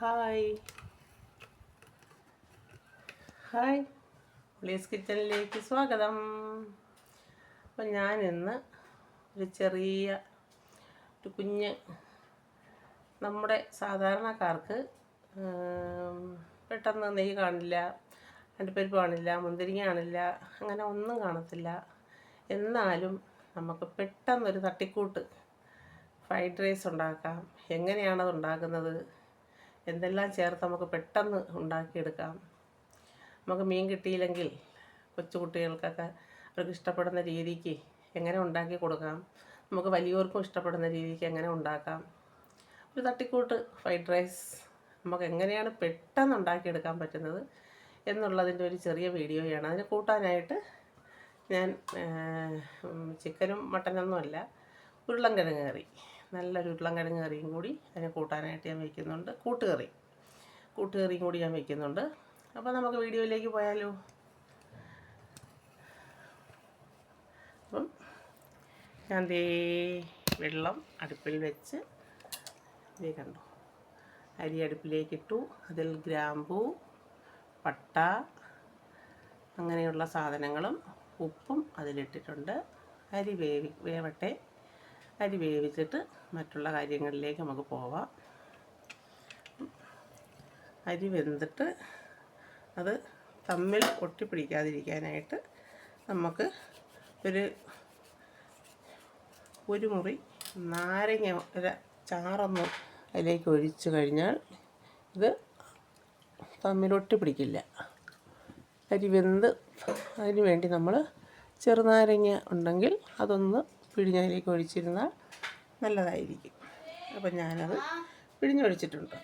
Hi hi please കിച്ചണിലേക്ക് സ്വാഗതം. അപ്പം ഞാനിന്ന് ഒരു കുഞ്ഞ് നമ്മുടെ സാധാരണക്കാർക്ക് പെട്ടെന്ന് നെയ്യ് കാണില്ല, അണ്ടിപ്പരിപ്പ് കാണില്ല, മുന്തിരിങ്ങ കാണില്ല, അങ്ങനെ ഒന്നും കാണത്തില്ല. എന്നാലും നമുക്ക് പെട്ടെന്നൊരു തട്ടിക്കൂട്ട് ഫ്രൈഡ് റൈസ് ഉണ്ടാക്കാം. എങ്ങനെയാണത് ഉണ്ടാക്കുന്നത്, എന്തെല്ലാം ചേർത്ത് നമുക്ക് പെട്ടെന്ന് ഉണ്ടാക്കിയെടുക്കാം. നമുക്ക് മീൻ കിട്ടിയില്ലെങ്കിൽ കൊച്ചു കുട്ടികൾക്കൊക്കെ അവർക്ക് ഇഷ്ടപ്പെടുന്ന രീതിക്ക് എങ്ങനെ ഉണ്ടാക്കി കൊടുക്കാം, നമുക്ക് വലിയവർക്കും ഇഷ്ടപ്പെടുന്ന രീതിക്ക് എങ്ങനെ ഉണ്ടാക്കാം. ഒരു തട്ടിക്കൂട്ട് ഫ്രൈഡ് റൈസ് നമുക്ക് എങ്ങനെയാണ് പെട്ടെന്ന് ഉണ്ടാക്കിയെടുക്കാൻ പറ്റുന്നത് എന്നുള്ളതിൻ്റെ ഒരു ചെറിയ വീഡിയോയാണ്. അതിന് കൂട്ടാനായിട്ട് ഞാൻ ചിക്കനും മട്ടനൊന്നുമല്ല, ഉരുളൻകിഴങ്ങ് കറി, നല്ലൊരു ഉരുളൻകിഴങ്ങ് കറിയും കൂടി അതിന് കൂട്ടാനായിട്ട് ഞാൻ വയ്ക്കുന്നുണ്ട്. കൂട്ടുകറിയും കൂടി ഞാൻ വയ്ക്കുന്നുണ്ട്. അപ്പോൾ നമുക്ക് വീഡിയോയിലേക്ക് പോയാലോ. അപ്പം ഞാൻ വെള്ളം അടുപ്പിൽ വെച്ച് കണ്ടു, അരി അടുപ്പിലേക്കിട്ടു. അതിൽ ഗ്രാമ്പൂ, പട്ട, അങ്ങനെയുള്ള സാധനങ്ങളും ഉപ്പും അതിലിട്ടിട്ടുണ്ട്. അരി വേവട്ടെ. അരി വേവിച്ചിട്ട് മറ്റുള്ള കാര്യങ്ങളിലേക്ക് നമുക്ക് പോവാം. അരി വെന്തിട്ട് അത് തമ്മിൽ ഒട്ടിപ്പിടിക്കാതിരിക്കാനായിട്ട് നമുക്ക് ഒരു മുറി നാരങ്ങ ചാറൊന്ന് അതിലേക്ക് ഒഴിച്ച് കഴിഞ്ഞാൽ ഇത് തമ്മിൽ ഒട്ടിപ്പിടിക്കില്ല. അരി വെന്ത് അതിന് വേണ്ടി നമ്മൾ ചെറുനാരങ്ങ ഉണ്ടെങ്കിൽ അതൊന്ന് പിഴിഞ്ഞതിലേക്ക് ഒഴിച്ചിരുന്നാൽ നല്ലതായിരിക്കും. അപ്പം ഞാനത് പിഴിഞ്ഞൊഴിച്ചിട്ടുണ്ട്.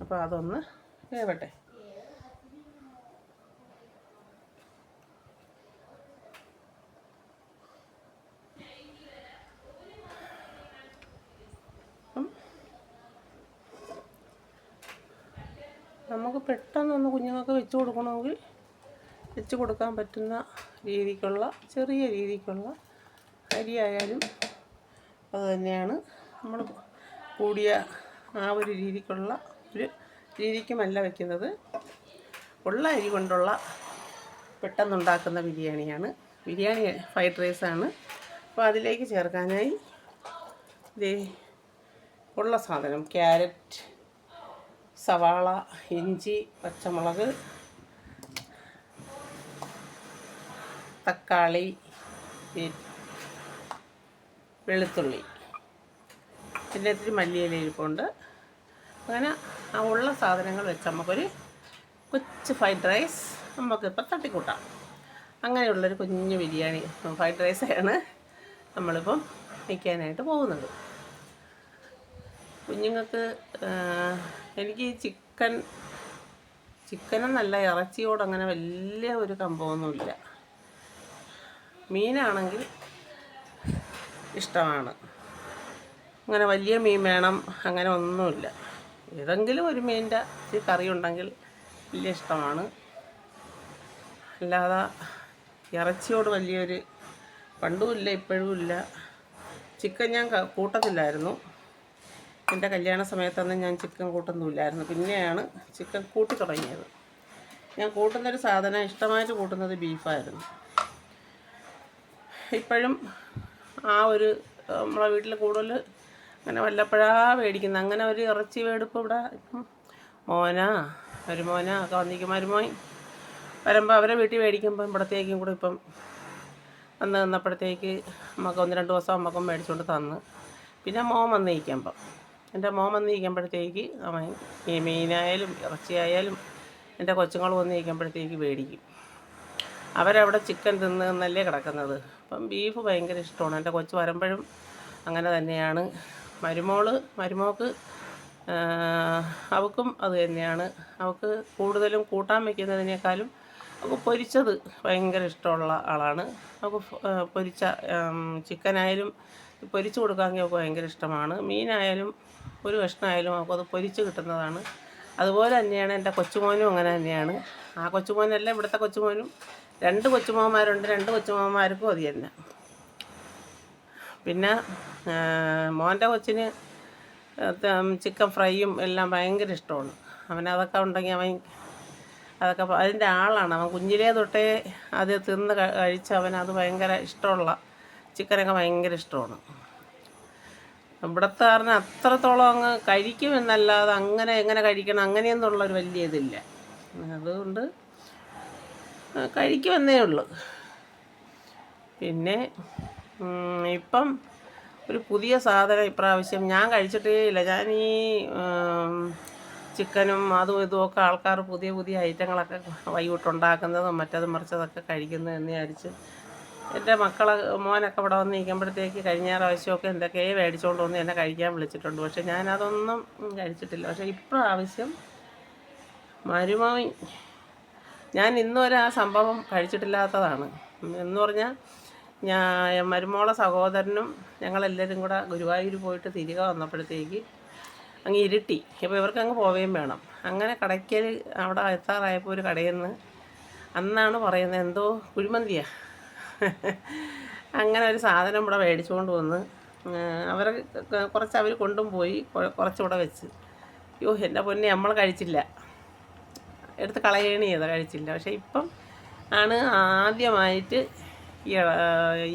അപ്പോൾ അതൊന്ന് വേവട്ടെ. നമുക്ക് പെട്ടെന്നൊന്ന് കുഞ്ഞുങ്ങൾക്ക് വെച്ച് കൊടുക്കാൻ പറ്റുന്ന രീതിക്കുള്ള ചെറിയ രീതിക്കുള്ള അരിയായാലും അത് തന്നെയാണ്. നമ്മൾ കൂടിയ ആ ഒരു രീതിക്കുമല്ല വയ്ക്കുന്നത്. ഉള്ള അരി കൊണ്ടുള്ള പെട്ടെന്നുണ്ടാക്കുന്ന ബിരിയാണി ഫ്രൈഡ് റൈസാണ്. അപ്പോൾ അതിലേക്ക് ചേർക്കാനായി ഉള്ള സാധനം ക്യാരറ്റ്, സവാള, ഇഞ്ചി, പച്ചമുളക്, തക്കാളി, വെളുത്തുള്ളി, പിന്നെ ഇത്തിരി മല്ലിയില ഇരിപ്പുണ്ട്. അങ്ങനെ ആ ഉള്ള സാധനങ്ങൾ വെച്ച് നമുക്കൊരു കൊച്ചു ഫ്രൈഡ് റൈസ് നമുക്കിപ്പോൾ തട്ടിക്കൂട്ടാം. അങ്ങനെയുള്ളൊരു കുഞ്ഞു ഫ്രൈഡ് റൈസാണ് നമ്മളിപ്പം വയ്ക്കാനായിട്ട് പോകുന്നത്. കുഞ്ഞുങ്ങൾക്ക് എനിക്ക് ചിക്കനെന്നല്ല, ഇറച്ചിയോടങ്ങനെ വലിയ ഒരു കമ്പമൊന്നുമില്ല. മീനാണെങ്കിൽ ഇഷ്ടമാണ്. അങ്ങനെ വലിയ മീൻ വേണം അങ്ങനെ ഒന്നുമില്ല. ഏതെങ്കിലും ഒരു മീനിൻ്റെ കറി ഉണ്ടെങ്കിൽ വലിയ ഇഷ്ടമാണ്. അല്ലാതെ ഇറച്ചിയോട് വലിയൊരു പണ്ടുമില്ല ഇപ്പോഴുമില്ല. ചിക്കൻ ഞാൻ കൂട്ടത്തില്ലായിരുന്നു. എൻ്റെ കല്യാണ സമയത്തൊന്നും ഞാൻ ചിക്കൻ കൂട്ടുന്നില്ലായിരുന്നു. പിന്നെയാണ് ചിക്കൻ കൂട്ടി തുടങ്ങിയത്. ഞാൻ കൂട്ടുന്നൊരു സാധനം ഇഷ്ടമായിട്ട് കൂട്ടുന്നത് ബീഫായിരുന്നു. ഇപ്പോഴും ആ ഒരു നമ്മളെ വീട്ടിൽ കൂടുതൽ അങ്ങനെ വല്ലപ്പോഴാണ് മേടിക്കുന്നത്. അങ്ങനെ ഒരു ഇറച്ചി മേടിപ്പ് ഇവിടെ ഇപ്പം മരുമോന ഒക്കെ വന്നിരിക്കും. മരുമോൻ വരുമ്പോൾ അവരെ വീട്ടിൽ മേടിക്കുമ്പം ഇവിടത്തേക്കും കൂടെ ഇപ്പം വന്നപ്പോഴത്തേക്ക് നമുക്ക് 1-2 ദിവസം നമുക്കും മേടിച്ചുകൊണ്ട് തന്ന്. പിന്നെ എൻ്റെ മോൻ വന്നിരിക്കുമ്പോഴത്തേക്ക് അവൻ മീനായാലും ഇറച്ചിയായാലും എൻ്റെ കൊച്ചുങ്ങൾ വന്നിരിക്കുമ്പോഴത്തേക്ക് മേടിക്കും. അവരവിടെ ചിക്കൻ തിന്നല്ലേ കിടക്കുന്നത്. അപ്പം ബീഫ് ഭയങ്കര ഇഷ്ടമാണ്. എൻ്റെ കൊച്ചു വരുമ്പോഴും അങ്ങനെ തന്നെയാണ്. മരുമോൾക്ക് അവൾക്കും അത് തന്നെയാണ്. അവൾക്ക് കൂടുതലും കൂട്ടാൻ വയ്ക്കുന്നതിനേക്കാളും അവൾക്ക് പൊരിച്ചത് ഭയങ്കര ഇഷ്ടമുള്ള ആളാണ്. അവൾക്ക് പൊരിച്ച ചിക്കനായാലും പൊരിച്ച് കൊടുക്കാമെങ്കിൽ അവൾക്ക് ഭയങ്കര ഇഷ്ടമാണ്. മീനായാലും ഒരു കഷ്ണമായാലും അവൾക്കത് പൊരിച്ച് കിട്ടുന്നതാണ്. അതുപോലെ തന്നെയാണ് എൻ്റെ കൊച്ചുമോനും അങ്ങനെ തന്നെയാണ്. ആ കൊച്ചുമോനല്ല, ഇവിടുത്തെ കൊച്ചുമോനും. 2 കൊച്ചുമോന്മാരുണ്ട്. 2 കൊച്ചുമോന്മാർക്കും അത് തന്നെ. പിന്നെ മോൻ്റെ കൊച്ചിന് ചിക്കൻ ഫ്രൈയും എല്ലാം ഭയങ്കര ഇഷ്ടമാണ്. അവനതൊക്കെ ഉണ്ടെങ്കിൽ അതൊക്കെ അതിൻ്റെ ആളാണ്. അവൻ കുഞ്ഞിലേ തൊട്ടേ അത് തിന്ന് കഴിച്ച് അവനത് ഭയങ്കര ഇഷ്ടമുള്ള ചിക്കനൊക്കെ ഭയങ്കര ഇഷ്ടമാണ്. ഇവിടുത്തെ കാരണം അത്രത്തോളം അങ്ങ് കഴിക്കുമെന്നല്ലാതെ അങ്ങനെ എങ്ങനെ കഴിക്കണം അങ്ങനെയൊന്നുള്ളൊരു വലിയ ഇതില്ല. അതുകൊണ്ട് കഴിക്കുമെന്നേ ഉള്ളൂ. പിന്നെ ഇപ്പം ഒരു പുതിയ സാധനം ഇപ്രാവശ്യം ഞാൻ കഴിച്ചിട്ടേ ഇല്ല. ഞാൻ ഈ ചിക്കനും അതും ഇതുമൊക്കെ ആൾക്കാർ പുതിയ പുതിയ ഐറ്റങ്ങളൊക്കെ വൈകിട്ടുണ്ടാക്കുന്നതും മറ്റതും മറിച്ചതൊക്കെ കഴിക്കുന്നതെന്ന് വിചാരിച്ച് എൻ്റെ മോനൊക്കെ ഇവിടെ വന്ന് നിൽക്കുമ്പോഴത്തേക്ക് കഴിഞ്ഞ പ്രാവശ്യമൊക്കെ എന്തൊക്കെയോ മേടിച്ചുകൊണ്ട് വന്ന് എന്നെ കഴിക്കാൻ വിളിച്ചിട്ടുണ്ട്. പക്ഷേ ഞാനതൊന്നും കഴിച്ചിട്ടില്ല. പക്ഷേ ഇപ്രാവശ്യം മരുമകൻ ഞാൻ ഇന്നുവരെ ആ സംഭവം കഴിച്ചിട്ടില്ലാത്തതാണ്. എന്ന് പറഞ്ഞാൽ മരുമോളെ സഹോദരനും ഞങ്ങളെല്ലാവരും കൂടെ ഗുരുവായൂർ പോയിട്ട് തിരികെ വന്നപ്പോഴത്തേക്ക് അങ്ങ് ഇരുട്ടി. ഇപ്പോൾ ഇവർക്കങ്ങ് പോവുകയും വേണം. അങ്ങനെ കടയ്ക്കൽ അവിടെ എത്താറായപ്പോൾ ഒരു കടയിൽ നിന്ന് അന്നാണ് പറയുന്നത് എന്തോ കുഴിമന്തിയാണ് അങ്ങനെ ഒരു സാധനം ഇവിടെ മേടിച്ചുകൊണ്ട് വന്ന് അവർ കുറച്ച് അവർ കൊണ്ടും പോയി, കുറച്ചുകൂടെ വെച്ച്. അയ്യോ എൻ്റെ പൊന്നെ നമ്മൾ കഴിച്ചില്ല, എടുത്ത് കളയണി ചെയ്ത കഴിച്ചില്ല. പക്ഷേ ഇപ്പം ആണ് ആദ്യമായിട്ട്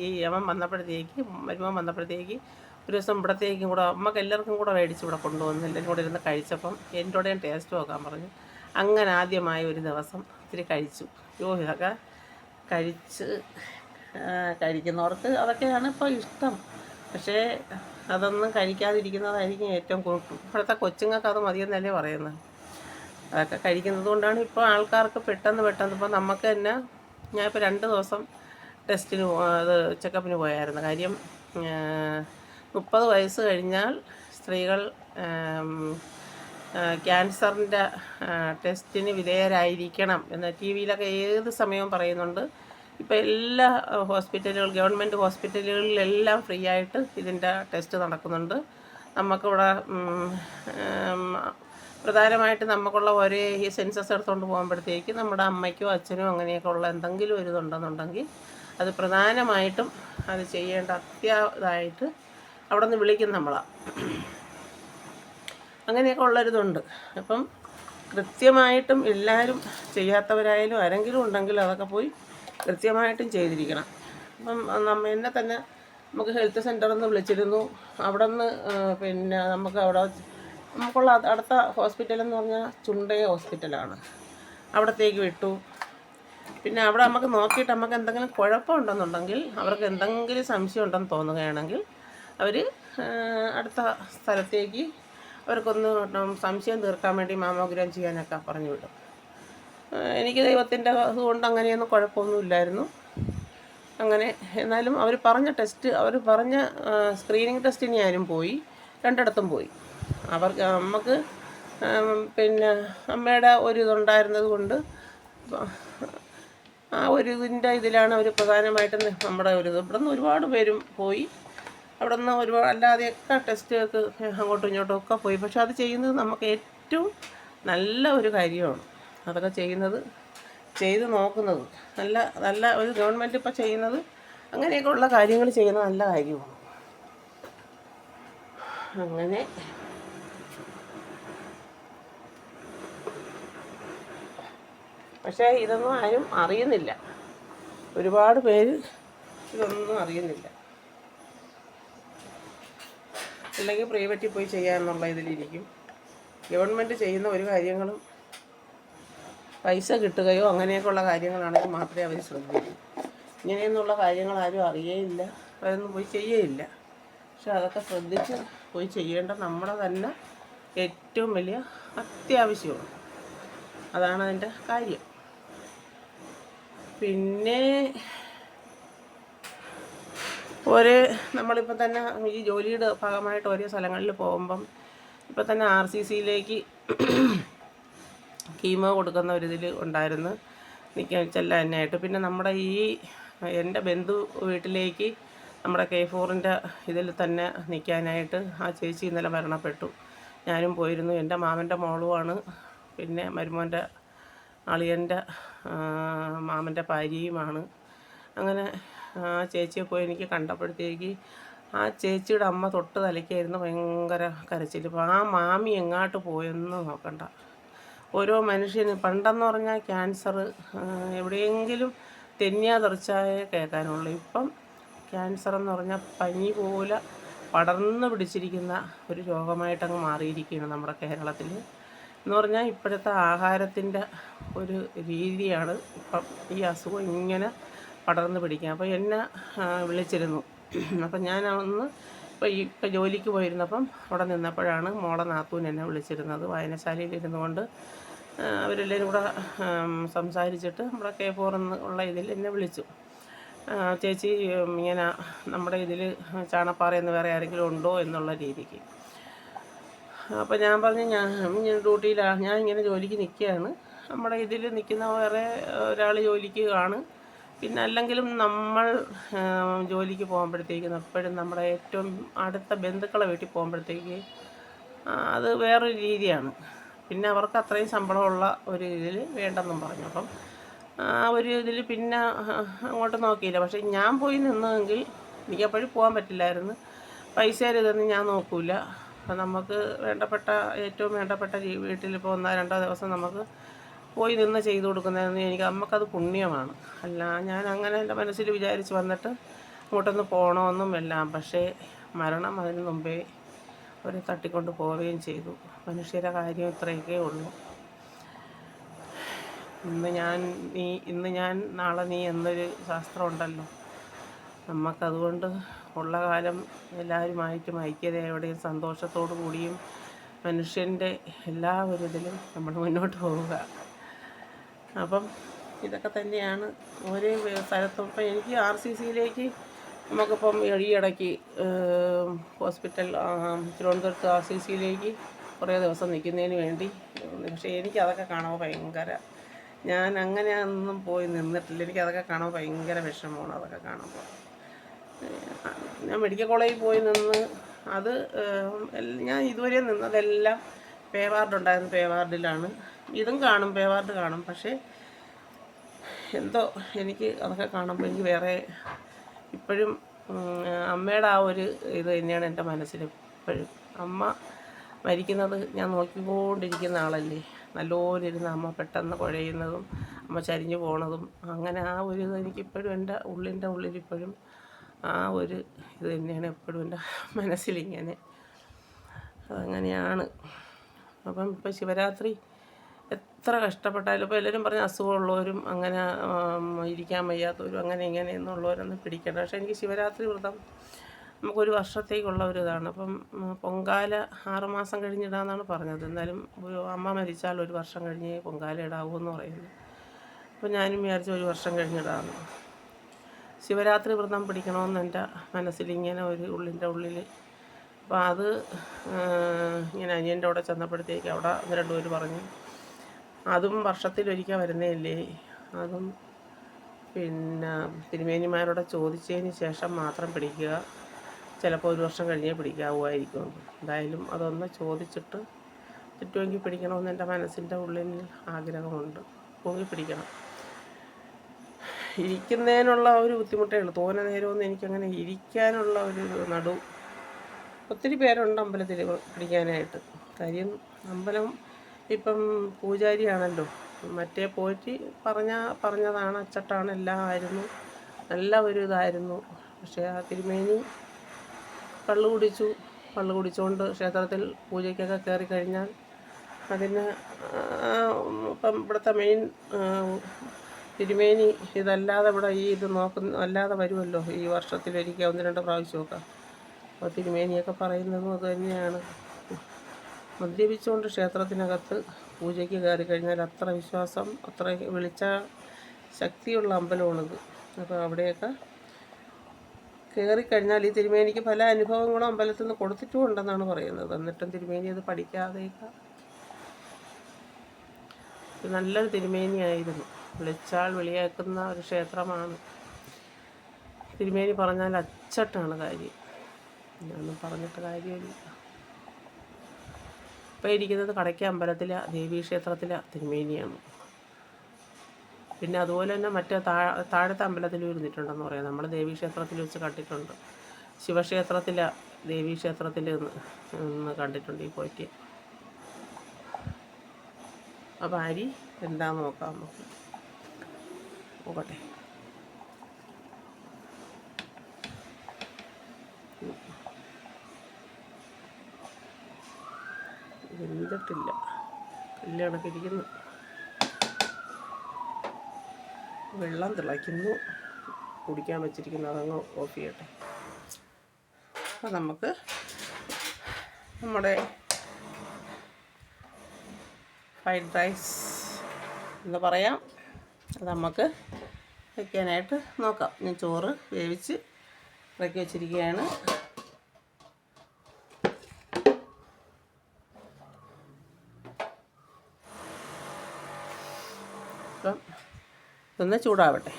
ഈ യമൻ വന്നപ്പോഴത്തേക്ക് മരുമകൻ വന്നപ്പോഴത്തേക്ക് ഒരു ദിവസം ഇവിടത്തേക്കും കൂടെ നമുക്ക് എല്ലാവർക്കും കൂടെ മേടിച്ച് ഇവിടെ കൊണ്ടുവന്ന് എല്ലാവരും കൂടെ ഇരുന്ന് കഴിച്ചപ്പം എൻ്റെ കൂടെയും ടേസ്റ്റ് നോക്കാൻ പറഞ്ഞു. അങ്ങനെ ആദ്യമായ ഒരു ദിവസം ഇത്തിരി കഴിച്ചു. അയ്യോ ഇതൊക്കെ കഴിക്കുന്നവർക്ക് അതൊക്കെയാണ് ഇപ്പോൾ ഇഷ്ടം. പക്ഷേ അതൊന്നും കഴിക്കാതിരിക്കുന്നതായിരിക്കും ഏറ്റവും കൂട്ടും. ഇപ്പോഴത്തെ കൊച്ചുങ്ങൾക്ക് അത് മതിയെന്നല്ലേ പറയുന്നത്. അതൊക്കെ കഴിക്കുന്നത് കൊണ്ടാണ് ഇപ്പോൾ ആൾക്കാർക്ക് പെട്ടെന്ന് ഇപ്പോൾ നമുക്ക് തന്നെ ഞാനിപ്പോൾ 2 ദിവസം ടെസ്റ്റിന് ചെക്കപ്പിന് പോയായിരുന്നു. കാര്യം 30 വയസ്സ് കഴിഞ്ഞാൽ സ്ത്രീകൾ ക്യാൻസറിൻ്റെ ടെസ്റ്റിന് വിധേയരായിരിക്കണം എന്ന് ടി വിയിലൊക്കെ ഏത് സമയവും പറയുന്നുണ്ട്. ഇപ്പോൾ എല്ലാ ഗവൺമെൻറ് ഹോസ്പിറ്റലുകളിലെല്ലാം ഫ്രീ ആയിട്ട് ഇതിൻ്റെ ടെസ്റ്റ് നടക്കുന്നുണ്ട്. നമുക്കിവിടെ പ്രധാനമായിട്ട് നമുക്കുള്ള ഒരേ ഈ സെൻസസ് എടുത്തുകൊണ്ട് പോകുമ്പോഴത്തേക്ക് നമ്മുടെ അമ്മയ്ക്കോ അച്ഛനോ അങ്ങനെയൊക്കെ ഉള്ള എന്തെങ്കിലും ഒരു ഇതുണ്ടെന്നുണ്ടെങ്കിൽ അത് പ്രധാനമായിട്ടും അത് ചെയ്യേണ്ട അത്യാവശ്യമായിട്ട് അവിടെ നിന്ന് വിളിക്കും നമ്മളാണ്. അങ്ങനെയൊക്കെ ഉള്ളൊരിതുണ്ട്. അപ്പം കൃത്യമായിട്ടും എല്ലാവരും ചെയ്യാത്തവരായാലും ആരെങ്കിലും ഉണ്ടെങ്കിൽ അതൊക്കെ പോയി കൃത്യമായിട്ടും ചെയ്തിരിക്കണം. അപ്പം എന്നെ തന്നെ നമുക്ക് ഹെൽത്ത് സെൻ്ററിൽ നിന്ന് വിളിച്ചിരുന്നു. അവിടെ നിന്ന് പിന്നെ നമുക്കുള്ള അടുത്ത ഹോസ്പിറ്റലെന്ന് പറഞ്ഞാൽ ചുണ്ടയ ഹോസ്പിറ്റലാണ്. അവിടത്തേക്ക് വിട്ടു. പിന്നെ അവിടെ നമുക്ക് നോക്കിയിട്ട് നമുക്ക് എന്തെങ്കിലും കുഴപ്പമുണ്ടെന്നുണ്ടെങ്കിൽ അവർക്ക് എന്തെങ്കിലും സംശയം ഉണ്ടെന്ന് തോന്നുകയാണെങ്കിൽ അവർ അടുത്ത സ്ഥലത്തേക്ക് അവർക്കൊന്ന് സംശയം തീർക്കാൻ വേണ്ടി മാമോഗ്രാം ചെയ്യാനൊക്കെ പറഞ്ഞു വിടും. എനിക്ക് ദൈവത്തിൻ്റെ അതുകൊണ്ട് അങ്ങനെയൊന്നും കുഴപ്പമൊന്നുമില്ലായിരുന്നു. അങ്ങനെ എന്നാലും അവർ പറഞ്ഞ സ്ക്രീനിങ് ടെസ്റ്റിന് ഞാനും പോയി, 2 പോയി. നമുക്ക് പിന്നെ അമ്മയുടെ ഒരു ഇതുണ്ടായിരുന്നത് കൊണ്ട് ആ ഒരു ഇതിലാണ് അവർ പ്രധാനമായിട്ടും നമ്മുടെ ഒരു ഇവിടെ നിന്ന് ഒരുപാട് പേരും പോയി. അവിടെ നിന്ന് ഒരുപാട് അല്ലാതെയൊക്കെ ടെസ്റ്റുകൾക്ക് അങ്ങോട്ടും ഇങ്ങോട്ടും ഒക്കെ പോയി. പക്ഷെ അത് ചെയ്യുന്നത് നമുക്ക് ഏറ്റവും നല്ല ഒരു കാര്യമാണ്. അതൊക്കെ ചെയ്ത് നോക്കുന്നത് നല്ല ഒരു ഗവൺമെൻറ് ഇപ്പോൾ ചെയ്യുന്നത് അങ്ങനെയൊക്കെ ഉള്ള കാര്യങ്ങൾ ചെയ്യുന്നത് നല്ല കാര്യമാണ്. അങ്ങനെ പക്ഷേ ഇതൊന്നും ആരും അറിയുന്നില്ല. ഒരുപാട് പേര് ഇതൊന്നും അറിയുന്നില്ല. അല്ലെങ്കിൽ പ്രൈവറ്റിൽ പോയി ചെയ്യാമെന്നുള്ള ഇതിലിരിക്കും. ഗവൺമെൻറ് ചെയ്യുന്ന ഒരു കാര്യങ്ങളും പൈസ കിട്ടുകയോ അങ്ങനെയൊക്കെയുള്ള കാര്യങ്ങളാണെങ്കിൽ മാത്രമേ അവർ ശ്രദ്ധിക്കൂ. ഇങ്ങനെയൊന്നുള്ള കാര്യങ്ങൾ ആരും അറിയേയില്ല, അതൊന്നും പോയി ചെയ്യുകയില്ല. പക്ഷെ അതൊക്കെ ശ്രദ്ധിച്ച് പോയി ചെയ്യേണ്ട നമ്മുടെ തന്നെ ഏറ്റവും വലിയ അത്യാവശ്യമാണ്. അതാണ് അതിൻ്റെ കാര്യം. പിന്നെ നമ്മളിപ്പോൾ തന്നെ ഈ ജോലിയുടെ ഭാഗമായിട്ട് ഓരോ സ്ഥലങ്ങളിൽ പോകുമ്പം ഇപ്പം തന്നെ RCCയിലേക്ക് കീമോ കൊടുക്കുന്ന ഒരിതിൽ ഉണ്ടായിരുന്നു ചെല്ലാനായിട്ട്. പിന്നെ നമ്മുടെ എൻ്റെ ബന്ധു വീട്ടിലേക്ക് നമ്മുടെ K4-ൻ്റെ ഇതിൽ തന്നെ നിൽക്കാനായിട്ട് ആ ചേച്ചി ഇന്നലെ മരണപ്പെട്ടു. ഞാനും പോയിരുന്നു. എൻ്റെ മാമൻ്റെ മോളുമാണ്. പിന്നെ മരുമോൻ്റെ അളിയൻ്റെ മാമൻ്റെ ഭാര്യയുമാണ്. അങ്ങനെ ആ ചേച്ചിയെ പോയി എനിക്ക് കണ്ടപ്പോഴത്തേക്ക് ആ ചേച്ചിയുടെ അമ്മ തൊട്ട് തലയ്ക്കായിരുന്നു ഭയങ്കര കരച്ചിൽ. ഇപ്പോൾ ആ മാമി എങ്ങോട്ട് പോയെന്ന് നോക്കണ്ട. ഓരോ മനുഷ്യന് പണ്ടെന്ന് പറഞ്ഞാൽ ക്യാൻസർ എവിടെയെങ്കിലും തെന്നിയാ തെറിച്ചായേ കേൾക്കാനുള്ളൂ. ഇപ്പം ക്യാൻസർ എന്ന് പറഞ്ഞാൽ പനി പോലെ പടർന്ന് പിടിച്ചിരിക്കുന്ന ഒരു രോഗമായിട്ടങ്ങ് മാറിയിരിക്കുകയാണ് നമ്മുടെ കേരളത്തിൽ. എന്ന് പറഞ്ഞാൽ ഇപ്പോഴത്തെ ആഹാരത്തിൻ്റെ ഒരു രീതിയാണ് ഇപ്പം ഈ അസുഖം ഇങ്ങനെ പടർന്ന് പിടിക്കുക. അപ്പോൾ എന്നെ വിളിച്ചിരുന്നു. അപ്പം ഞാൻ ഇപ്പം ജോലിക്ക് പോയിരുന്നപ്പം അവിടെ നിന്നപ്പോഴാണ് മോളെ നാത്തൂൻ എന്നെ വിളിച്ചിരുന്നത്. വായനശാലയിൽ ഇരുന്നു കൊണ്ട് അവരെല്ലാവരും കൂടെ സംസാരിച്ചിട്ട് നമ്മുടെ K4 ഉള്ള ഇതിൽ എന്നെ വിളിച്ചു. ചേച്ചി ഇങ്ങനെ നമ്മുടെ ഇതിൽ ചാണപ്പാറയെന്ന് വേറെ ആരെങ്കിലും ഉണ്ടോ എന്നുള്ള രീതിക്ക്. അപ്പോൾ ഞാൻ പറഞ്ഞു ഞാൻ ഡ്യൂട്ടിയിലാണ്, ഞാൻ ഇങ്ങനെ ജോലിക്ക് നിൽക്കുകയാണ്. നമ്മുടെ ഇതിൽ നിൽക്കുന്ന വേറെ ഒരാൾ ജോലിക്ക് കാണും. പിന്നെ അല്ലെങ്കിലും നമ്മൾ ജോലിക്ക് പോകുമ്പോഴത്തേക്കും എപ്പോഴും നമ്മുടെ ഏറ്റവും അടുത്ത ബന്ധുക്കളെ വീട്ടിൽ പോകുമ്പോഴത്തേക്ക് അത് വേറൊരു രീതിയാണ്. പിന്നെ അവർക്ക് അത്രയും ശമ്പളമുള്ള ഒരു ഇതിൽ വേണ്ടെന്നും പറഞ്ഞു. അപ്പം ആ ഒരു ഇതിൽ പിന്നെ അങ്ങോട്ട് നോക്കിയില്ല. പക്ഷേ ഞാൻ പോയി നിന്നെങ്കിൽ എനിക്കപ്പോഴും പോകാൻ പറ്റില്ലായിരുന്നു. പൈസയുടെ ഇതൊന്നും ഞാൻ നോക്കില്ല. അപ്പം നമുക്ക് ഏറ്റവും വേണ്ടപ്പെട്ട വീട്ടിൽ ഇപ്പോൾ 1-2 ദിവസം നമുക്ക് പോയി നിന്ന് ചെയ്തു കൊടുക്കുന്നതെന്ന് നമുക്കത് പുണ്യമാണ്. അല്ല ഞാൻ അങ്ങനെ എൻ്റെ മനസ്സിൽ വിചാരിച്ച് വന്നിട്ട് അങ്ങോട്ടൊന്ന് പോകണമെന്നും എല്ലാം. പക്ഷേ മരണം അതിന് മുമ്പേ അവരെ തട്ടിക്കൊണ്ട് പോവുകയും ചെയ്തു. മനുഷ്യരുടെ കാര്യം ഇത്രയൊക്കെ ഉള്ളൂ. ഇന്ന് ഞാൻ നാളെ നീ എന്നൊരു ശാസ്ത്രമുണ്ടല്ലോ. നമുക്കതുകൊണ്ട് ഉള്ള കാലം എല്ലാവരുമായിട്ടും ഐക്യതയോടെയും സന്തോഷത്തോടു കൂടിയും മനുഷ്യൻ്റെ എല്ലാ ഒരു ഇതിലും നമ്മൾ മുന്നോട്ട് പോവുക. അപ്പം ഇതൊക്കെ തന്നെയാണ് ഓരോ സ്ഥലത്തും. ഇപ്പം എനിക്ക് RCCയിലേക്ക് നമുക്കിപ്പം ഈയിടയ്ക്ക് ഹോസ്പിറ്റൽ തിരുവനന്തപുരത്ത് RCCയിലേക്ക് കുറേ ദിവസം നിൽക്കുന്നതിന് വേണ്ടി. പക്ഷേ എനിക്കതൊക്കെ കാണുമ്പോൾ ഭയങ്കര, ഞാൻ അങ്ങനെ ഒന്നും പോയി നിന്നിട്ടില്ല. എനിക്കതൊക്കെ കാണുമ്പോൾ ഭയങ്കര വിഷമമാണ്. അതൊക്കെ കാണുമ്പോൾ ഞാൻ മെഡിക്കൽ കോളേജിൽ പോയി നിന്ന് അത് ഞാൻ ഇതുവരെ നിന്നതെല്ലാം പേ വാർഡ് ഉണ്ടായിരുന്നു. പേ വാർഡിലാണ്. ഇതും കാണും, പേ വാർഡ് കാണും. പക്ഷേ എന്തോ എനിക്ക് അതൊക്കെ കാണുമ്പോൾ എനിക്ക് വേറെ ഇപ്പോഴും അമ്മയുടെ ആ ഒരു ഇത് തന്നെയാണ് എൻ്റെ മനസ്സിൽ ഇപ്പോഴും. അമ്മ മരിക്കുന്നത് ഞാൻ നോക്കിക്കൊണ്ടിരിക്കുന്ന ആളല്ലേ. നല്ലപോലെ അമ്മ പെട്ടെന്ന് കുഴയുന്നതും അമ്മ ചരിഞ്ഞു പോണതും അങ്ങനെ ആ ഒരു ഇത് എനിക്കിപ്പോഴും എൻ്റെ ഉള്ളിലിപ്പോഴും ആ ഒരു ഇത് തന്നെയാണ് എപ്പോഴും എൻ്റെ മനസ്സിലിങ്ങനെ. അതങ്ങനെയാണ്. അപ്പം ഇപ്പം ശിവരാത്രി എത്ര കഷ്ടപ്പെട്ടാലും ഇപ്പോൾ എല്ലാവരും പറഞ്ഞ അസുഖമുള്ളവരും അങ്ങനെ ഇരിക്കാൻ വയ്യാത്തവരും അങ്ങനെ ഇങ്ങനെ എന്നുള്ളവരൊന്നും പിടിക്കണ്ട. പക്ഷേ എനിക്ക് ശിവരാത്രി വ്രതം നമുക്കൊരു വർഷത്തേക്കുള്ള ഒരു ഇതാണ്. അപ്പം പൊങ്കാല 6 മാസം കഴിഞ്ഞിടാമെന്നാണ് പറഞ്ഞത്. എന്നാലും ഒരു അമ്മ മരിച്ചാൽ 1 വർഷം കഴിഞ്ഞ് പൊങ്കാല ഇടാവൂന്ന് പറയുന്നു. അപ്പോൾ ഞാനും വിചാരിച്ചു 1 വർഷം കഴിഞ്ഞിടാമെന്ന്. ശിവരാത്രി വ്രതം പിടിക്കണമെന്ന് എൻ്റെ മനസ്സിലിങ്ങനെ ഒരു ഉള്ളിൽ. അപ്പോൾ അത് ഇങ്ങനെ അനിയൻ്റെ അവിടെ ചെന്നപ്പോഴത്തേക്ക് അവിടെ 1-2 പേര് പറഞ്ഞു അതും വർഷത്തിലൊരിക്കൽ വരുന്നതല്ലേ, അതും പിന്നെ തിരുമേനിമാരോട് ചോദിച്ചതിന് ശേഷം മാത്രം പിടിക്കുക, ചിലപ്പോൾ 1 വർഷം കഴിഞ്ഞേ പിടിക്കാവുമായിരിക്കും. എന്തായാലും അതൊന്ന് ചോദിച്ചിട്ട് ചുറ്റുമെങ്കിൽ പിടിക്കണമെന്ന് എൻ്റെ മനസ്സിൻ്റെ ഉള്ളിൽ ആഗ്രഹമുണ്ട്. പൊങ്ങി പിടിക്കണം. ഇരിക്കുന്നതിനുള്ള ഒരു ബുദ്ധിമുട്ടേ ഉള്ളൂ. തോനെ നേരമൊന്നും എനിക്കങ്ങനെ ഇരിക്കാനുള്ള ഒരു ഒത്തിരി പേരുണ്ട് അമ്പലത്തിൽ പിടിക്കാനായിട്ട്. കാര്യം അമ്പലം ഇപ്പം പൂജാരിയാണല്ലോ. മറ്റേ പോറ്റി പറഞ്ഞതാണ്, അച്ചട്ടാണ്, എല്ലാം ആയിരുന്നു, നല്ല ഒരു ഇതായിരുന്നു. പക്ഷേ ആ തിരുമേനി കള്ളു കുടിച്ചുകൊണ്ട് ക്ഷേത്രത്തിൽ പൂജയ്ക്കൊക്കെ കയറി കഴിഞ്ഞാൽ അതിന് ഇപ്പം ഇവിടുത്തെ മെയിൻ തിരുമേനി ഇതല്ലാതെ ഇവിടെ ഈ ഇത് അല്ലാതെ വരുമല്ലോ ഈ വർഷത്തിലൊരിക്കൽ 1-2 പ്രാവശ്യമൊക്കെ. അപ്പോൾ തിരുമേനിയൊക്കെ പറയുന്നതും അത് തന്നെയാണ്. മദ്യപിച്ചുകൊണ്ട് ക്ഷേത്രത്തിനകത്ത് പൂജയ്ക്ക് കയറി കഴിഞ്ഞാൽ അത്ര വിശ്വാസം, അത്ര വിളിച്ച ശക്തിയുള്ള അമ്പലമാണിത്. അപ്പോൾ അവിടെയൊക്കെ കയറിക്കഴിഞ്ഞാൽ ഈ തിരുമേനിക്ക് പല അനുഭവങ്ങളും അമ്പലത്തിൽ നിന്ന് കൊടുത്തിട്ടുമുണ്ടെന്നാണ് പറയുന്നത്. എന്നിട്ടും തിരുമേനി അത് പഠിക്കാതെയൊക്കെ നല്ലൊരു തിരുമേനിയായിരുന്നു. വിളിച്ചാൽ വിളിയാക്കുന്ന ഒരു ക്ഷേത്രമാണ്. തിരുമേനി പറഞ്ഞാൽ അച്ചട്ടാണ് കാര്യം. ഞാനൊന്നും പറഞ്ഞിട്ട് കാര്യമില്ല. ഇപ്പോൾ ഇരിക്കുന്നത് കടയ്ക്ക അമ്പലത്തിലെ ദേവീക്ഷേത്രത്തിലെ തിരുമേനിയാണ്. പിന്നെ അതുപോലെ തന്നെ മറ്റേ താഴത്തെ അമ്പലത്തിൽ ഇരുന്നിട്ടുണ്ടെന്ന് പറയാം. നമ്മൾ ദേവീക്ഷേത്രത്തിൽ വെച്ച് കണ്ടിട്ടുണ്ട്. ശിവക്ഷേത്രത്തിലാണ്, ദേവീക്ഷേത്രത്തിൽ ഒന്ന് കണ്ടിട്ടുണ്ട് ഈ പോറ്റി. അപ്പോൾ അരി എന്താണെന്ന് നോക്കാം നമുക്ക്. നോക്കട്ടെ. വെന്തിട്ടില്ല, കല്ല് കണക്കിരിക്കുന്നു. വെള്ളം തിളയ്ക്കുന്നു, കുടിക്കാൻ വെച്ചിരിക്കുന്നു. അതങ്ങ് ഓഫ് ചെയ്യട്ടെ. അപ്പോൾ നമുക്ക് നമ്മുടെ ഫ്രൈഡ് റൈസ് എന്ന് പറയാം, അത് നമുക്ക് വയ്ക്കാനായിട്ട് നോക്കാം. ഞാൻ ചോറ് വേവിച്ച് ഇറക്കി വെച്ചിരിക്കുകയാണ്. അപ്പം ഇതൊന്ന് ചൂടാവട്ടെ.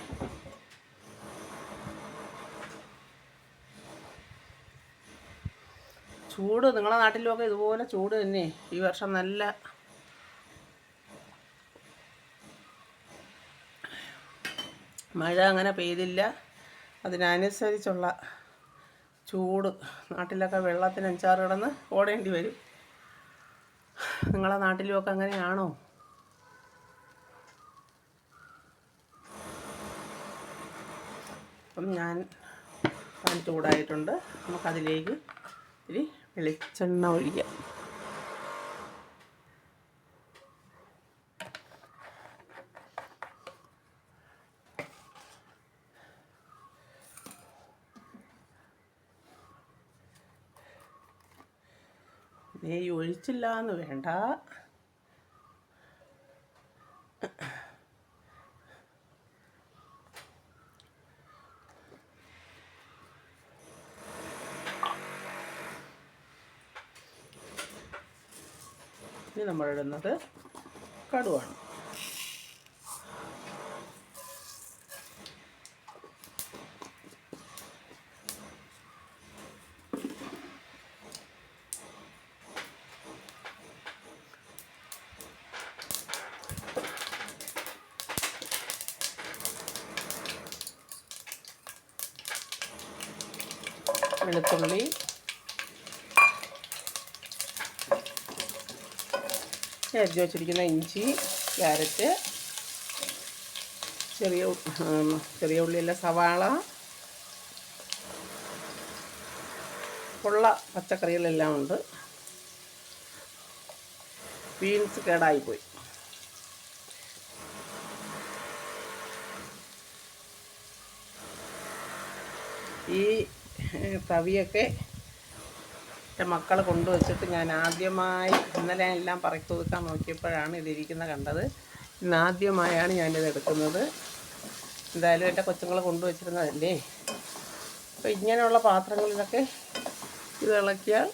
ചൂട് നിങ്ങളുടെ നാട്ടിലൊക്കെ ഇതുപോലെ ചൂട് തന്നെ. ഈ വർഷം നല്ല മഴ അങ്ങനെ പെയ്തില്ല, അതിനനുസരിച്ചുള്ള ചൂട്. നാട്ടിലൊക്കെ വെള്ളത്തിന് അഞ്ചാറ് കിടന്ന് ഓടേണ്ടി വരും. നിങ്ങളെ നാട്ടിലുമൊക്കെ അങ്ങനെയാണോ? അപ്പം ഞാൻ ചൂടായിട്ടുണ്ട്. നമുക്കതിലേക്ക് ഇത്തിരി വെളിച്ചെണ്ണ ഒഴിക്കാം. നെയ്യ് ഒഴിച്ചില്ല എന്ന് വേണ്ട, ഇനി നമ്മളിടുന്നത് കടുവാണ്. വെളുത്തുള്ളി, അരിഞ്ഞ് വെച്ചിരിക്കുന്ന ഇഞ്ചി, ക്യാരറ്റ്, ചെറിയ ഉള്ളിയല്ല, സവാള, ഉള്ള പച്ചക്കറികളെല്ലാം ഉണ്ട്. ബീൻസ് കേടായിപ്പോയി. ഈ തവിയൊക്കെ എൻ്റെ മക്കൾ കൊണ്ടുവച്ചിട്ട് ഞാൻ ആദ്യമായി ഇന്നലെ എല്ലാം പറക്കി ഒതുക്കാൻ നോക്കിയപ്പോഴാണ് ഇതിരിക്കുന്ന കണ്ടത്. ഇന്നാദ്യമായാണ് ഞാനിത് എടുക്കുന്നത്. എന്തായാലും എൻ്റെ കൊച്ചുങ്ങൾ കൊണ്ടുവച്ചിരുന്നതല്ലേ. അപ്പോൾ ഇങ്ങനെയുള്ള പാത്രങ്ങളിലൊക്കെ ഇത് ഇളക്കിയാൽ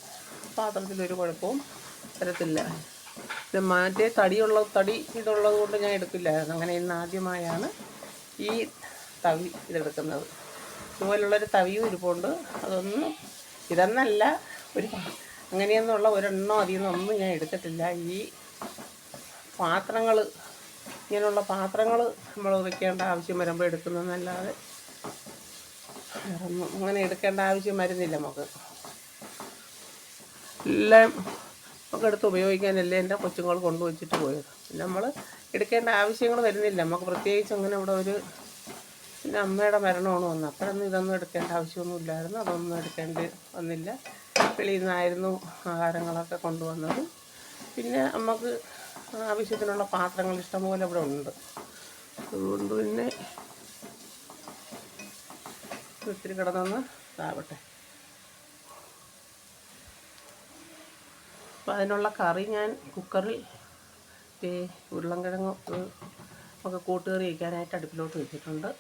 പാത്രത്തിലൊരു കുഴപ്പവും വരത്തില്ല. ഇത് മാറ്റേ തടി ഇതുള്ളത് കൊണ്ട് ഞാൻ എടുക്കില്ലായിരുന്നു. അങ്ങനെ ഇന്നാദ്യമായാണ് ഈ തവി ഇതെടുക്കുന്നത്. ഇതുപോലുള്ളൊരു തവിയും ഇരിപ്പുണ്ട്. അതൊന്നും ഇതെന്നല്ല, അങ്ങനെയൊന്നുള്ള ഒരെണ്ണോ അതിൽ നിന്നൊന്നും ഞാൻ എടുത്തിട്ടില്ല. ഈ പാത്രങ്ങൾ, ഇങ്ങനെയുള്ള പാത്രങ്ങൾ നമ്മൾ വയ്ക്കേണ്ട ആവശ്യം വരുമ്പോൾ എടുക്കുന്നതെന്നല്ലാതെ അങ്ങനെ എടുക്കേണ്ട ആവശ്യം വരുന്നില്ല നമുക്ക്. എല്ലാം നമുക്ക് എടുത്ത് ഉപയോഗിക്കാനല്ലേ എൻ്റെ കൊച്ചുങ്ങൾ കൊണ്ടുവച്ചിട്ട് പോയത്. പിന്നെ നമ്മൾ എടുക്കേണ്ട ആവശ്യങ്ങൾ വരുന്നില്ല നമുക്ക്. പ്രത്യേകിച്ച് അങ്ങനെ ഇവിടെ ഒരു പിന്നെ അമ്മയുടെ മരണമാണ് വന്നത്. അപ്പോഴൊന്നും ഇതൊന്നും എടുക്കേണ്ട ആവശ്യമൊന്നും ഇല്ലായിരുന്നു. അതൊന്നും എടുക്കേണ്ടി വന്നില്ല. വെളിയിൽ നിന്നായിരുന്നു ആഹാരങ്ങളൊക്കെ കൊണ്ടുവന്നത്. പിന്നെ നമുക്ക് ആവശ്യത്തിനുള്ള പാത്രങ്ങൾ ഇഷ്ടംപോലെ ഇവിടെ ഉണ്ട്. അതുകൊണ്ട് പിന്നെ ഇത്തിരി കിടന്നൊന്ന് ഇതാവട്ടെ. അപ്പം അതിനുള്ള കറി ഞാൻ കുക്കറിൽ ഉരുളൻകിഴങ്ങ് ഒക്കെ കൂട്ടുകറി വയ്ക്കാനായിട്ട് അടുപ്പിലോട്ട് വെച്ചിട്ടുണ്ട്.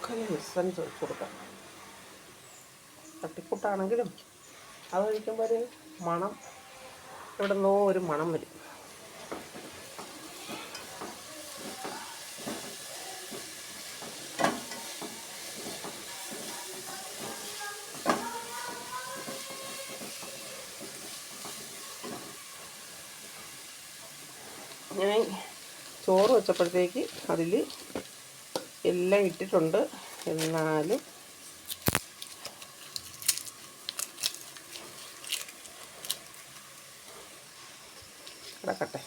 ശർക്കര എസൻസ് ഒഴിച്ച് കൊടുക്കാം. തട്ടിക്കൂട്ടാണെങ്കിലും അത് കഴിക്കുമ്പോൾ ഒരു മണം, ഇവിടെ നിന്നോ ഒരു മണം വരും. ഞാൻ ചോറ് വെച്ചപ്പോഴത്തേക്ക് അതിൽ എല്ലാം ഇട്ടിട്ടുണ്ട്. എന്നാലും കിടക്കട്ടെ.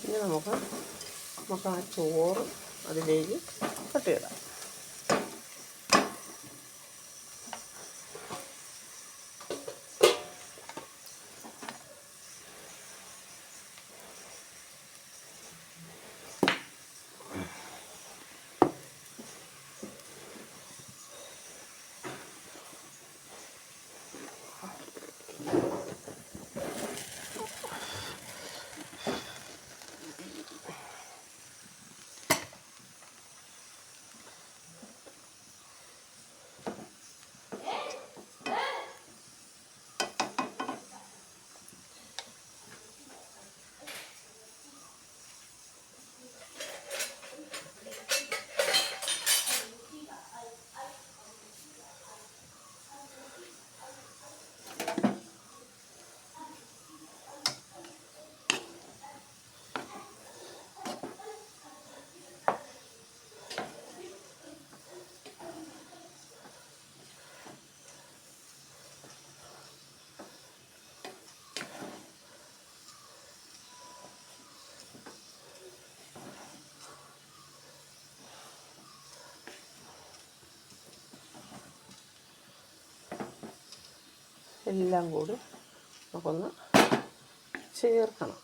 ഇനി നമുക്ക് ആ ചോറ് അതിലേക്ക് തട്ടിയിടാം. എല്ലാം കൂടി നമുക്കൊന്ന് ചേർക്കണം.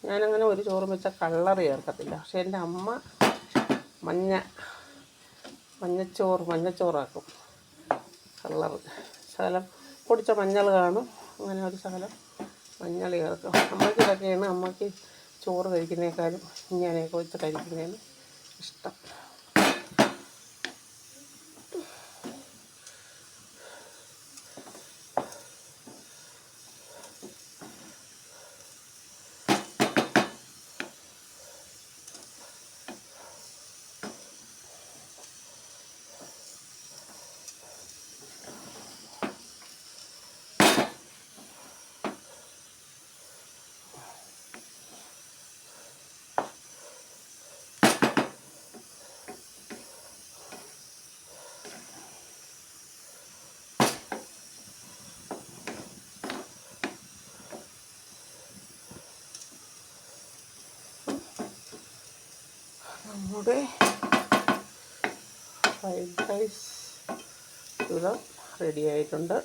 ഞാനങ്ങനെ ഒരു ചോറും വെച്ചാൽ കളർ ചേർക്കത്തില്ല. പക്ഷേ എൻ്റെ അമ്മ മഞ്ഞച്ചോറാക്കും. കളർ ശകലം പൊടിച്ച മഞ്ഞൾ കാണും, അങ്ങനെ ഒരു ശകലം മഞ്ഞൾ ചേർക്കും. അമ്മയ്ക്ക് ഇതൊക്കെയാണ്, അമ്മയ്ക്ക് ചോറ് കഴിക്കുന്നേക്കാളും ഇങ്ങനെയൊക്കെ വെച്ച് കഴിക്കുന്നതാണ് ഇഷ്ടം. നമ്മുടെ ഫ്രൈഡ് റൈസ് ഇത് റെഡി ആയിട്ടുണ്ട്.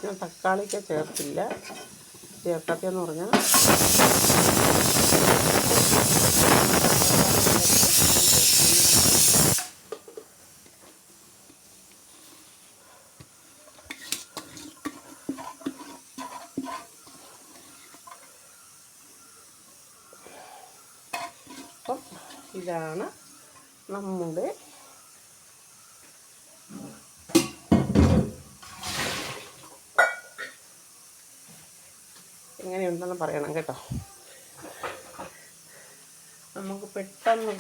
ഞാൻ തക്കാളിക്ക് ചേർക്കാത്തതെന്ന് പറഞ്ഞാൽ അപ്പം ഇതാണ് നമ്മുടെ എങ്ങനെയുണ്ടെന്ന് പറയണം കേട്ടോ. നമുക്ക് പെട്ടെന്ന്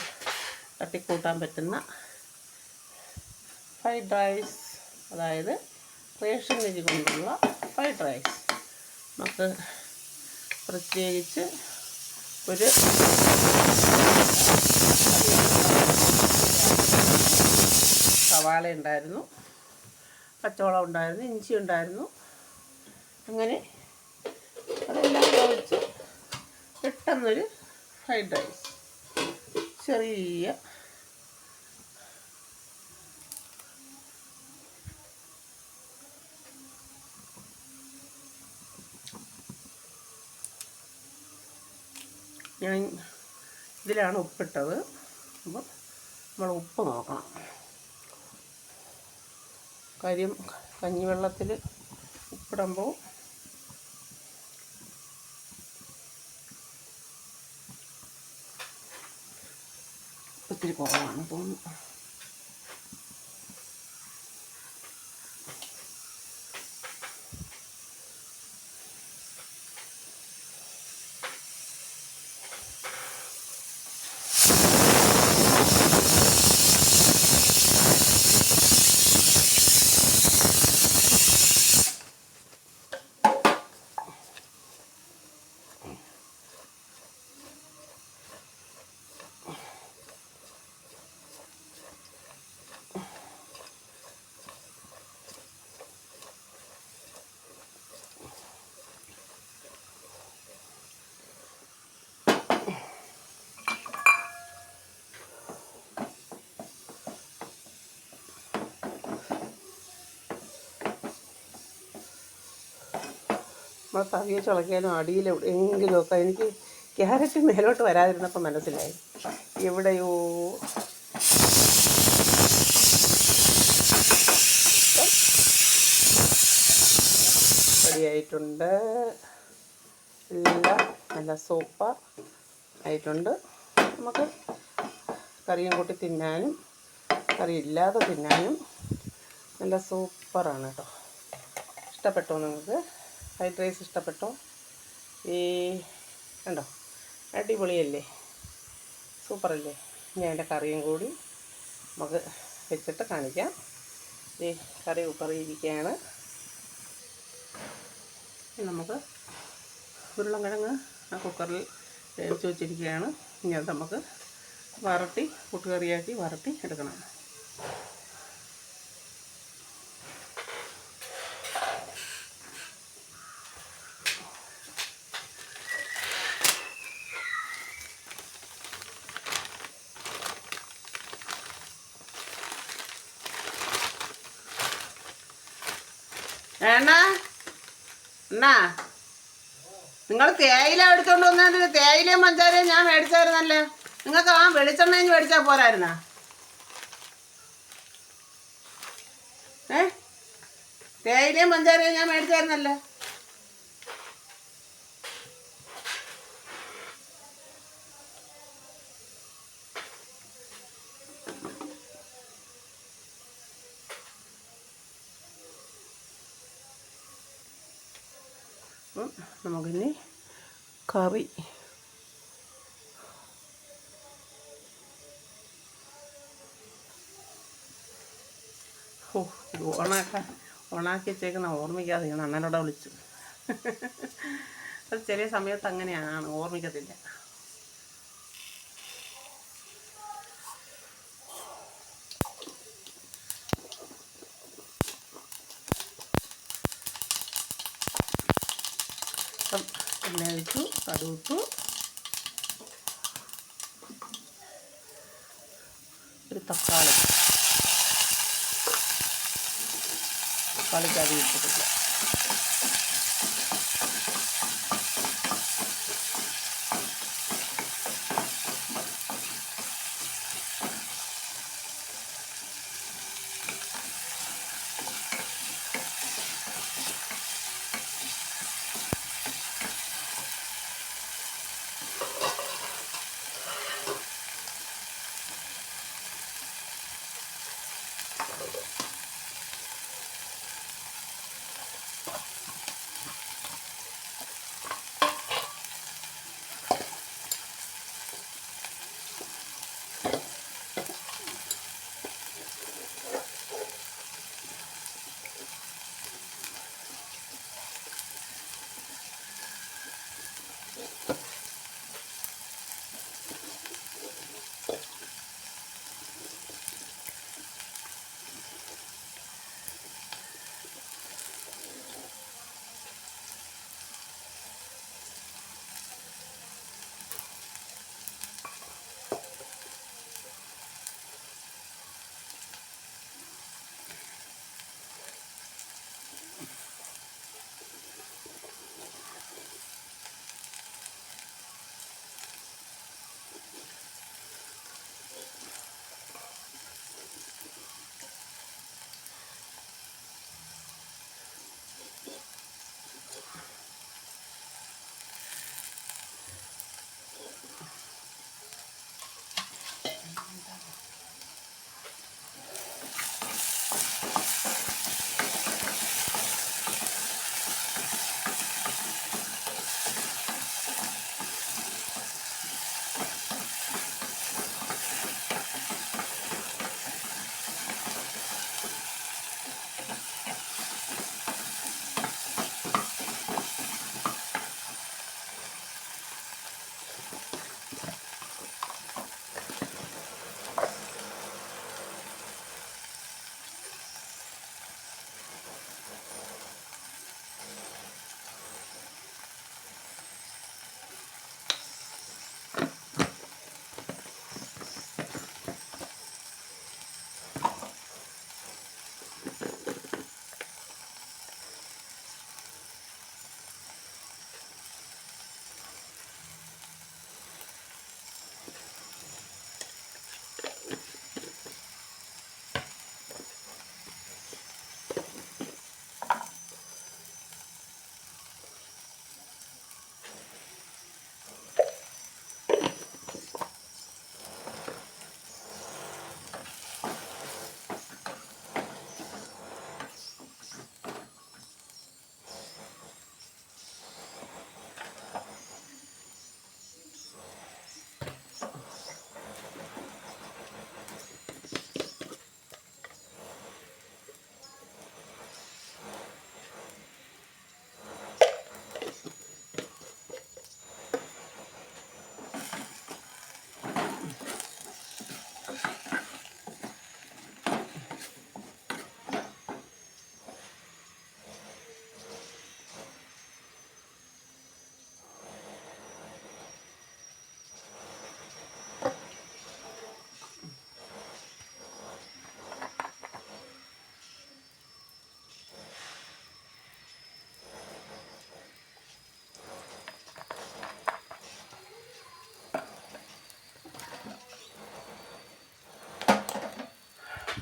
തട്ടിക്കൂട്ടാൻ പറ്റുന്ന ഫ്രൈഡ് റൈസ്, അതായത് റേഷൻ അരി കൊണ്ടുള്ള ഫ്രൈഡ് റൈസ്. നമുക്ക് പ്രത്യേകിച്ച് ഒരു സവാള ഉണ്ടായിരുന്നു, പച്ചമുളക് ഉണ്ടായിരുന്നു, ഇഞ്ചി ഉണ്ടായിരുന്നു. അങ്ങനെ അതെല്ലാം വെച്ച് പെട്ടെന്നൊരു ഫ്രൈഡ് റൈസ്, ചെറിയ ഞാൻ ഇതിലാണ് ഉപ്പിട്ടത്. അപ്പോൾ നമ്മൾ ഉപ്പ് നോക്കണം. കാര്യം കഞ്ഞിവെള്ളത്തിൽ ഉപ്പിടുമ്പോൾ ഒത്തിരി കുറവാണ് തോന്നുന്നു. നമ്മൾ തവിയെ ചുളക്കിയാലും അടിയിൽ എവിടെയെങ്കിലുമൊക്കെ എനിക്ക് ക്യാരറ്റ് മേലോട്ട് വരാതിരുന്നപ്പോൾ മനസ്സിലായി എവിടെയോ റെഡിയായിട്ടുണ്ട്. എല്ലാം നല്ല സൂപ്പർ ആയിട്ടുണ്ട്. നമുക്ക് കറിയും കൂട്ടി തിന്നാനും കറിയില്ലാതെ തിന്നാനും നല്ല സൂപ്പറാണ് കേട്ടോ. ഇഷ്ടപ്പെട്ടോ നിങ്ങൾക്ക്? ഫ്രൈഡ് റൈസ് ഇഷ്ടപ്പെട്ടോ? കണ്ടോ, അടിപൊളിയല്ലേ, സൂപ്പറല്ലേ? ഇനി അതിൻ്റെ കറിയും കൂടി നമുക്ക് വെച്ചിട്ട് കാണിക്കാം. ഈ കറി കുക്കറിയിരിക്കുകയാണ്. നമുക്ക് ഉരുളൻകിഴങ്ങ് ആ കുക്കറിൽ വേവിച്ച് വെച്ചിരിക്കുകയാണ്. ഇനി അത് നമുക്ക് വരട്ടി കൂട്ടുകറിയാക്കി വരട്ടി എടുക്കണം. എന്നാ നിങ്ങൾ തേയില എടുത്തോണ്ട് വന്നതിന് തേയിലയും പഞ്ചാരയും ഞാൻ മേടിച്ചായിരുന്നല്ലേ. നിങ്ങൾക്ക് ആ വെളിച്ചെണ്ണ മേടിച്ചാൽ പോരായിരുന്നാ? തേയിലയും പഞ്ചാരയും ഞാൻ മേടിച്ചായിരുന്നല്ലേ. നമുക്കിനി കറി ഇത് ഓണാക്കി വെച്ചേക്കുന്ന ഓർമ്മിക്കാതെ ഞാൻ അണ്ണനോടെ വിളിച്ചു. അത് ചെറിയ സമയത്ത് അങ്ങനെയാണ്, ഓർമ്മിക്കത്തില്ല. എണ്ണ ഒഴിച്ചു, കടുവിട്ടു, ഒരു തക്കാളിക്ക് അത് ഇട്ടിട്ടില്ല.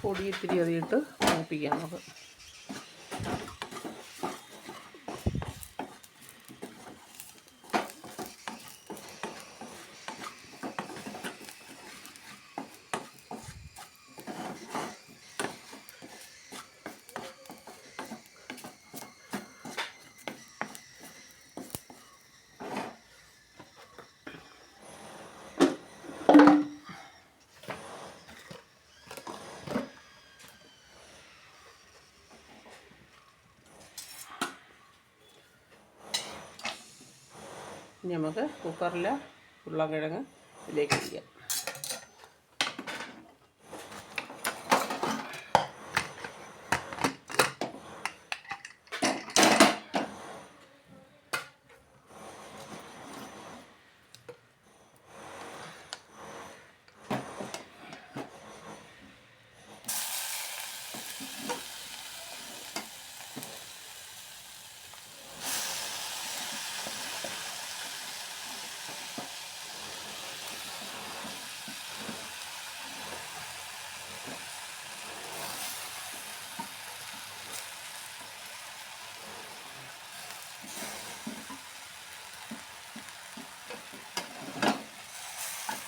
പൊടി ഇത്തിരി അതിട്ട് മൂപ്പിക്കാം നമുക്ക്. ഇനി നമുക്ക് കുക്കറിൽ ഉരുളക്കിഴങ്ങ് ഇതിലേക്ക് ഇരിക്കാം.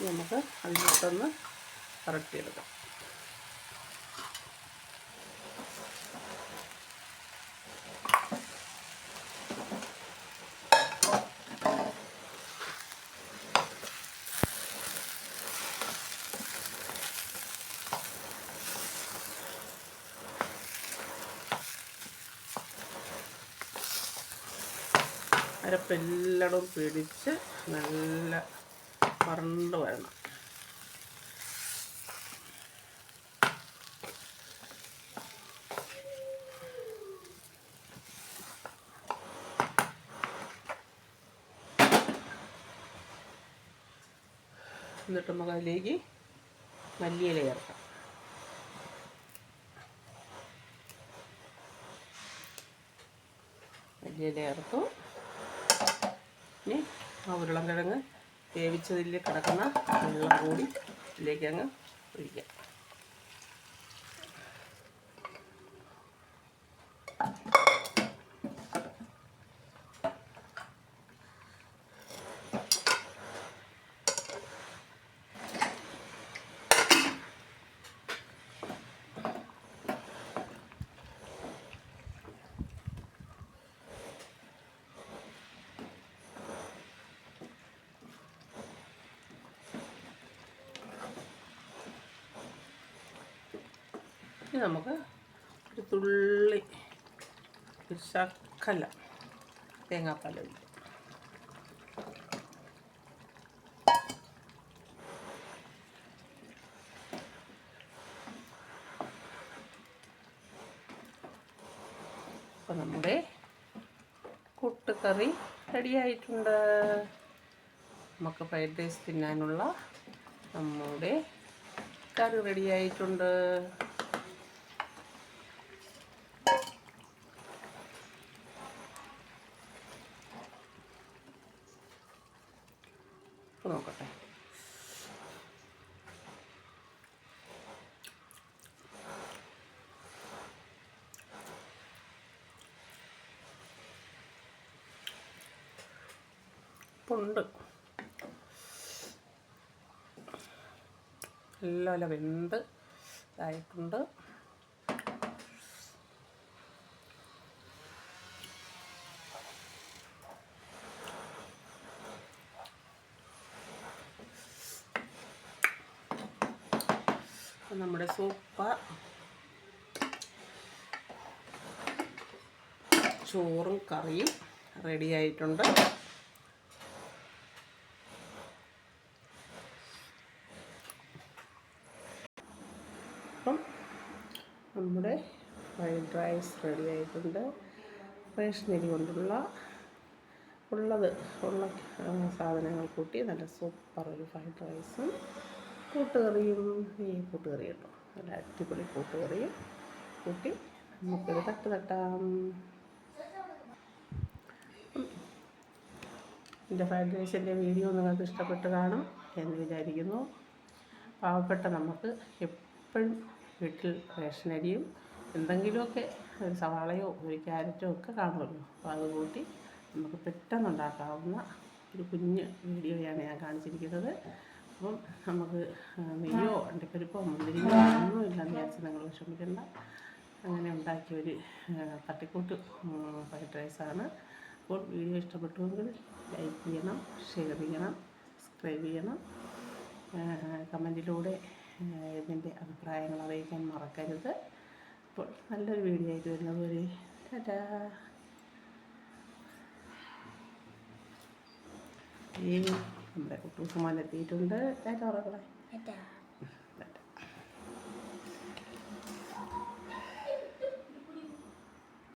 നമുക്ക് അതിനകത്തൊന്ന് കറക്റ്റിയെടുക്കാം. അരപ്പെല്ലടും പിടിച്ച് നല്ല വരണ്ട് വരണം. എന്നിട്ട് നമുക്ക് അതിലേക്ക് മല്ലിയില ചേർക്കാം. മല്ലിയില ചേർത്തു. ഇനി ആ ഉരുളക്കിഴങ്ങ് വേവിച്ചതിൽ കിടക്കുന്ന വെള്ളം കൂടി ഇതിലേക്ക് അങ്ങ് ഒഴിക്കാം. ഇനി നമുക്ക് ഒരു തുള്ളി ശകല തേങ്ങാപ്പാൽ ഒഴിക്കാം. അപ്പോൾ നമ്മുടെ കൂട്ടുകറി റെഡിയായിട്ടുണ്ട്. നമുക്ക് ഫ്രൈഡ് റൈസ് തിന്നാനുള്ള നമ്മുടെ കറി റെഡിയായിട്ടുണ്ട്. നോക്കട്ടെ. ഉണ്ട് നല്ല വെന്ത് ഇതായിട്ടുണ്ട്. നമ്മുടെ സൂപ്പർ ചോറും കറിയും റെഡി ആയിട്ടുണ്ട്. അപ്പം നമ്മുടെ ഫ്രൈഡ് റൈസ് റെഡി ആയിട്ടുണ്ട്. റേഷനരി കൊണ്ടുള്ള ഉള്ള സാധനങ്ങൾ കൂട്ടി നല്ല സൂപ്പർ ഒരു ഫ്രൈഡ് റൈസും കൂട്ടുകറിയും, ഈ കൂട്ടുകറി കേട്ടോ നല്ല അടിപൊളി കൂട്ടുകറിയും കൂട്ടി നമുക്കൊരു തട്ട് തട്ടാം. എൻ്റെ ഫ്രൈഡ് റൈസിൻ്റെ വീഡിയോ നിങ്ങൾക്ക് ഇഷ്ടപ്പെട്ട് കാണും എന്ന് വിചാരിക്കുന്നു. പാവപ്പെട്ട നമുക്ക് എപ്പോഴും വീട്ടിൽ റേഷനരിയും എന്തെങ്കിലുമൊക്കെ ഒരു സവാളയോ ഒരു ക്യാരറ്റോ ഒക്കെ കാണുമല്ലോ. അപ്പോൾ അത് കൂട്ടി നമുക്ക് പെട്ടെന്ന് ഉണ്ടാക്കാവുന്ന ഒരു കുഞ്ഞ് വീഡിയോയാണ് ഞാൻ കാണിച്ചിരിക്കുന്നത്. അപ്പം നമുക്ക് നെയ്യോ അണ്ടിപ്പരിപ്പോ മുന്തിരിയോ ഒന്നുമില്ലെന്ന് വിചാരിച്ച് നിങ്ങൾ വിഷമിക്കേണ്ട. അങ്ങനെ ഉണ്ടാക്കിയ ഒരു തട്ടിക്കൂട്ട് ഫ്രൈഡ് റൈസാണ്. അപ്പോൾ വീഡിയോ ഇഷ്ടപ്പെട്ടുവെങ്കിൽ ലൈക്ക് ചെയ്യണം, ഷെയർ ചെയ്യണം, സബ്സ്ക്രൈബ് ചെയ്യണം. കമൻറ്റിലൂടെ ഇതിൻ്റെ അഭിപ്രായങ്ങൾ അറിയിക്കാൻ മറക്കരുത്. അപ്പോൾ നല്ലൊരു വീഡിയോ ആയിട്ട് വരുന്നത് വരെ ടാറ്റാ. നമ്മുടെ കുട്ടൂസുമാൻ എത്തിയിട്ടുണ്ട്. ടാറ്റ.